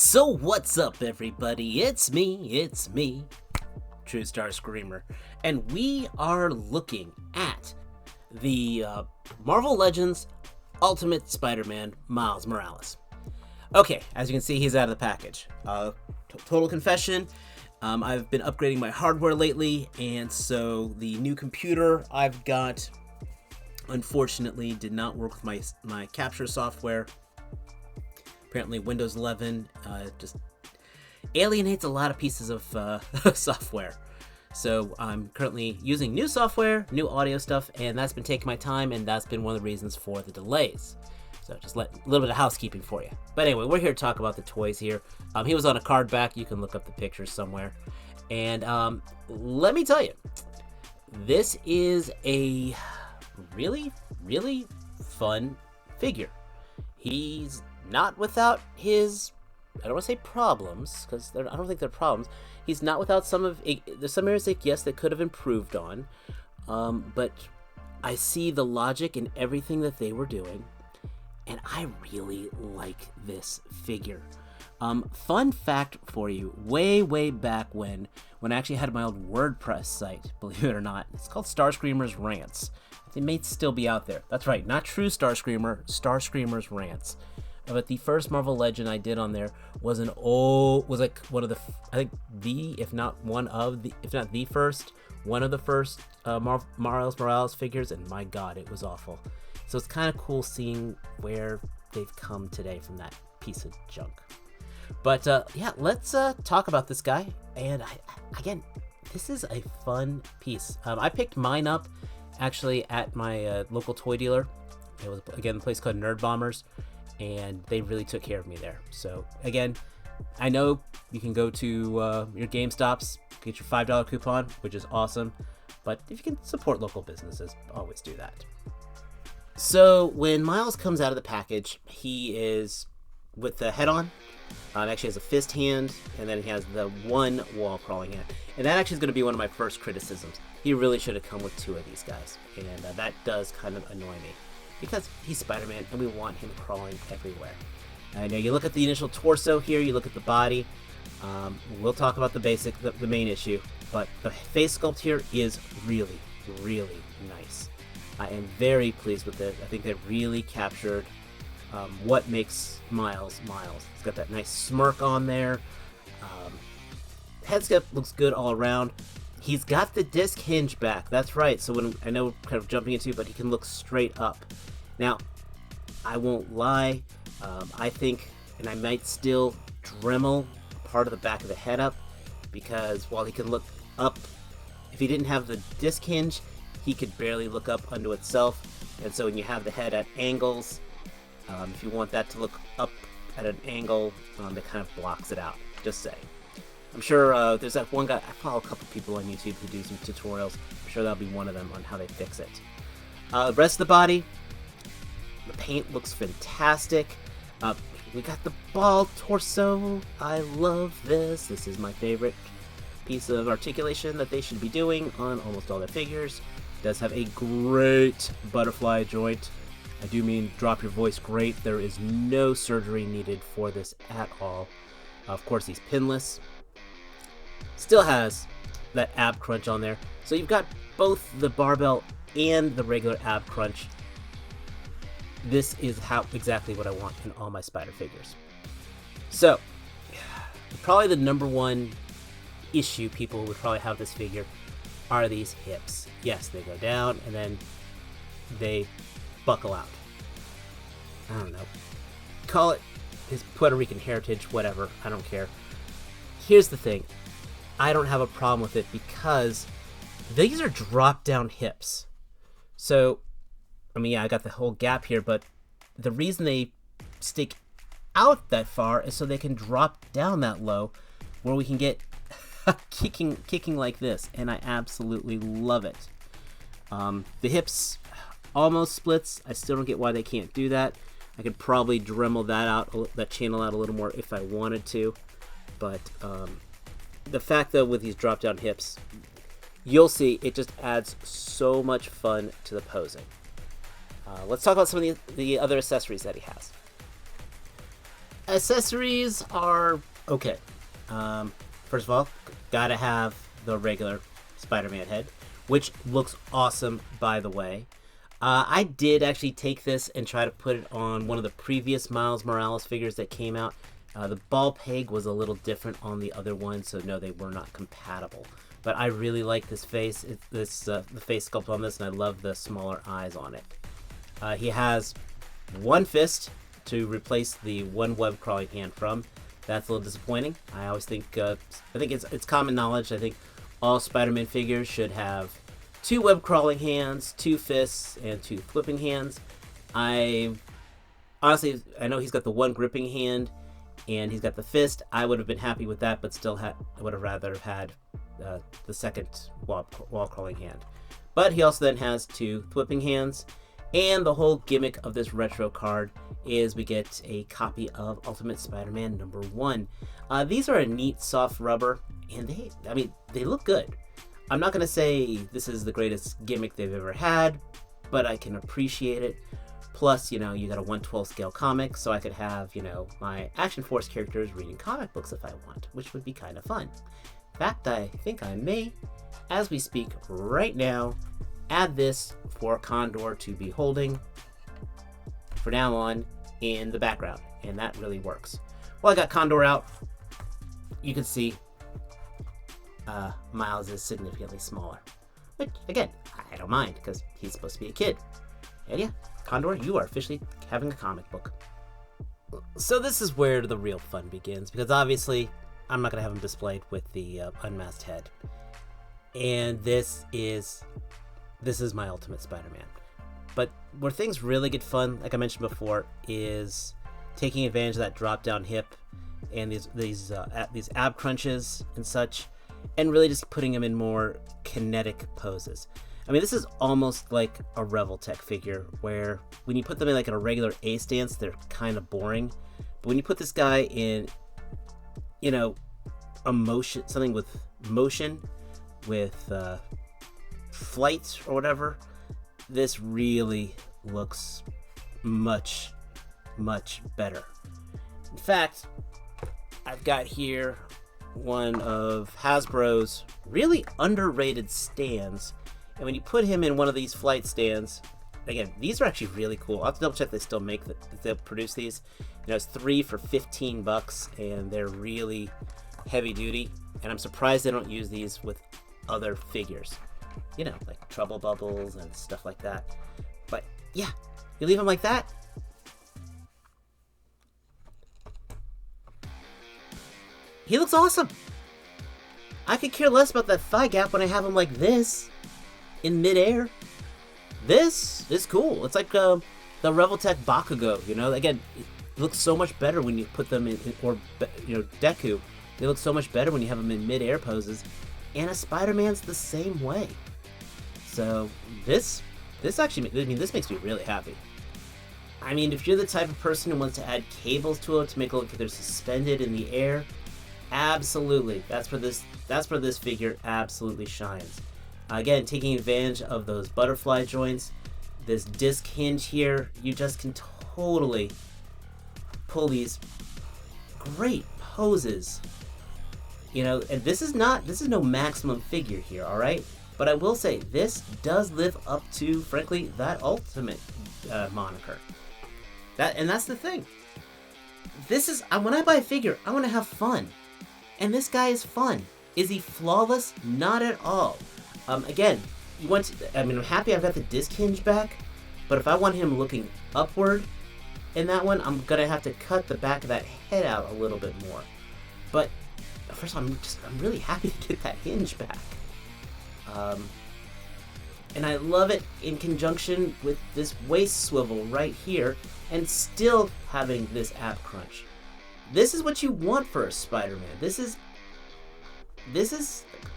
So what's up, everybody? It's me, True Star Screamer, and we are looking at the Marvel Legends Ultimate Spider-Man Miles Morales. Okay, as you can see, he's out of the package. Total confession, I've been upgrading my hardware lately, and so the new computer I've got, unfortunately, did not work with my capture software. Apparently Windows 11 just alienates a lot of pieces of software. So I'm currently using new software, new audio stuff, and that's been taking my time, and that's been one of the reasons for the delays. So just a little bit of housekeeping for you. But anyway, we're here to talk about the toys here. He was on a card back. You can look up the pictures somewhere. And let me tell you, this is a really, really fun figure. He's not without his, I don't want to say problems, because I don't think they're problems. He's not without there's some areas that, yes, they could have improved on, but I see the logic in everything that they were doing, and I really like this figure. Fun fact for you, way back when I actually had my old WordPress site, believe it or not, it's called Star Screamer's Rants. They may still be out there. That's right, not True Star Screamer, Star Screamer's Rants. But the first Marvel Legend I did on there was like one of the, I think if not the first, one of the first Miles Morales figures, and my god, it was awful. So it's kind of cool seeing where they've come today from that piece of junk. But yeah, let's talk about this guy. And again, this is a fun piece. I picked mine up actually at my local toy dealer. It was, again, a place called Nerd Bombers, and they really took care of me there. So again, I know you can go to your GameStops, get your $5 coupon, which is awesome, but if you can support local businesses, always do that. So when Miles comes out of the package, he is with the head on. Actually has a fist hand, and then he has the one wall crawling hand. And that actually is going to be one of my first criticisms. He really should have come with two of these guys, and that does kind of annoy me, because he's Spider-Man and we want him crawling everywhere. Now you look at the initial torso here, you look at the body, we'll talk about the main issue, but the face sculpt here is really, really nice. I am very pleased with it. I think they really captured what makes Miles Miles. He's got that nice smirk on there. Head sculpt looks good all around. He's got the disc hinge back, that's right, so when I know we're kind of jumping into, but he can look straight up. Now, I won't lie, I think, and I might still Dremel part of the back of the head up, because while he can look up, if he didn't have the disc hinge, he could barely look up unto itself, and so when you have the head at angles, if you want that to look up at an angle, it kind of blocks it out, just saying. I'm sure there's that one guy, I follow a couple people on YouTube who do some tutorials. I'm sure that'll be one of them on how they fix it. The rest of the body, the paint looks fantastic. We got the bald torso. I love this. This is my favorite piece of articulation that they should be doing on almost all their figures. It does have a great butterfly joint. I do mean drop your voice great. There is no surgery needed for this at all. Of course, he's pinless. Still has that ab crunch on there. So you've got both the barbell and the regular ab crunch. This is exactly what I want in all my Spider figures. So, probably the number one issue people would probably have this figure are these hips. Yes, they go down and then they buckle out. I don't know. Call it his Puerto Rican heritage, whatever. I don't care. Here's the thing. I don't have a problem with it because these are drop-down hips. So, I mean, yeah, I got the whole gap here, but the reason they stick out that far is so they can drop down that low, where we can get kicking like this, and I absolutely love it. The hips almost splits. I still don't get why they can't do that. I could probably Dremel that channel out a little more if I wanted to, but the fact though with these drop down hips, you'll see it just adds so much fun to the posing. Let's talk about some of the other accessories that he has. Accessories are okay. First of all, gotta have the regular Spider-Man head, which looks awesome, by the way. I did actually take this and try to put it on one of the previous Miles Morales figures that came out. The ball peg was a little different on the other one, so no, they were not compatible. But I really like this face, the face sculpt on this, and I love the smaller eyes on it. He has one fist to replace the one web crawling hand from. That's a little disappointing. I always think, I think it's common knowledge. I think all Spider-Man figures should have 2 web crawling hands, 2 fists, and 2 flipping hands. I know he's got the one gripping hand, and he's got the fist. I would have been happy with that, but still I would have rather had the second wall crawling hand. But he also then has 2 flipping hands, and the whole gimmick of this retro card is we get a copy of Ultimate Spider-Man #1. These are a neat soft rubber, and they look good. I'm not going to say this is the greatest gimmick they've ever had, but I can appreciate it. Plus, you got a 1/12 scale comic, so I could have, my Action Force characters reading comic books if I want, which would be kind of fun. In fact, I think I may, as we speak right now, add this for Condor to be holding for now on in the background, and that really works. Well, I got Condor out. You can see Miles is significantly smaller, which again, I don't mind because he's supposed to be a kid. And yeah, Condor, you are officially having a comic book. So this is where the real fun begins, because obviously I'm not going to have him displayed with the unmasked head. And this is my Ultimate Spider-Man. But where things really get fun, like I mentioned before, is taking advantage of that drop-down hip and these ab crunches and such, and really just putting him in more kinetic poses. I mean, this is almost like a Revoltech figure, where when you put them in like in a regular A stance, they're kind of boring. But when you put this guy in, a motion, something with motion, with flight or whatever, this really looks much, much better. In fact, I've got here one of Hasbro's really underrated stands. And when you put him in one of these flight stands, again, these are actually really cool. I'll have to double check they still make they'll produce these. It's 3 for $15, and they're really heavy duty. And I'm surprised they don't use these with other figures, like Trouble Bubbles and stuff like that. But yeah, you leave them like that. He looks awesome. I could care less about that thigh gap when I have him like this in midair. This is cool. It's like the Revoltech Bakugo, Again, it looks so much better when you put them in, or Deku. They look so much better when you have them in midair poses. And a Spider-Man's the same way. So this actually, this makes me really happy. I mean, if you're the type of person who wants to add cables to it to make it look like they're suspended in the air, absolutely. That's where this figure absolutely shines. Again, taking advantage of those butterfly joints, this disc hinge here, you just can totally pull these great poses. And this is no maximum figure here, all right? But I will say, this does live up to, frankly, that Ultimate moniker. That's the thing. When I buy a figure, I want to have fun. And this guy is fun. Is he flawless? Not at all. Again, I'm happy I've got the disc hinge back, but if I want him looking upward in that one, I'm gonna have to cut the back of that head out a little bit more. But first of all, I'm really happy to get that hinge back. And I love it in conjunction with this waist swivel right here, and still having this ab crunch. This is what you want for a Spider-Man. This is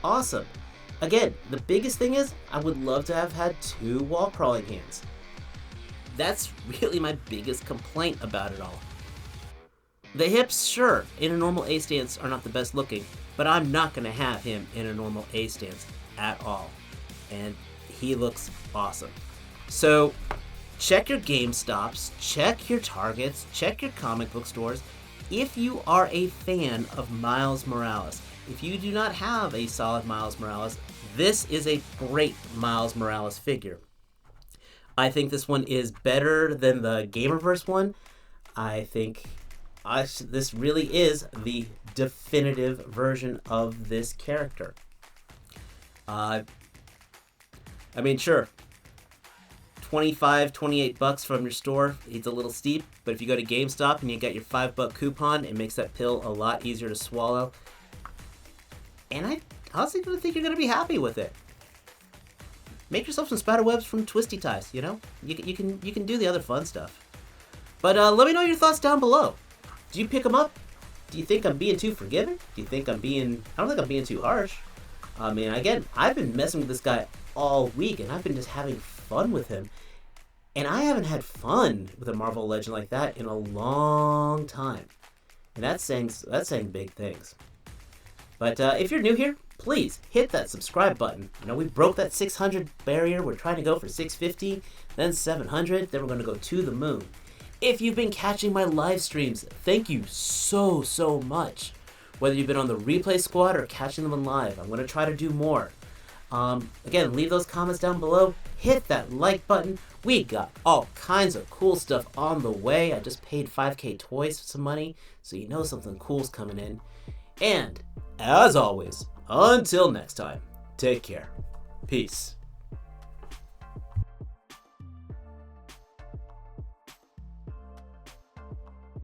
awesome. Again, the biggest thing is, I would love to have had 2 wall crawling hands. That's really my biggest complaint about it all. The hips, sure, in a normal A stance are not the best looking, but I'm not going to have him in a normal A stance at all. And he looks awesome. So, check your GameStops, check your Targets, check your comic book stores, if you are a fan of Miles Morales, if you do not have a solid Miles Morales, this is a great Miles Morales figure. I think this one is better than the Gamerverse one. I think this really is the definitive version of this character. I mean, sure, $28 from your store, it's a little steep, but if you go to GameStop and you get your $5 coupon, it makes that pill a lot easier to swallow. And I honestly don't think you're going to be happy with it. Make yourself some spider webs from Twisty Ties, you know? You can do the other fun stuff. But let me know your thoughts down below. Do you pick them up? Do you think I'm being too forgiving? Do you think I don't think I'm being too harsh. I mean, again, I've been messing with this guy all week, and I've been just having fun with him. And I haven't had fun with a Marvel Legend like that in a long time. And that's saying big things. But if you're new here, please hit that subscribe button. You know, we broke that 600 barrier. We're trying to go for 650, then 700, then we're going to go to the moon. If you've been catching my live streams, thank you so much. Whether you've been on the replay squad or catching them on live, I'm going to try to do more. Again, leave those comments down below. Hit that like button. We got all kinds of cool stuff on the way. I just paid 5K Toys some money, so you know something cool's coming in. And, as always, until next time, take care. Peace.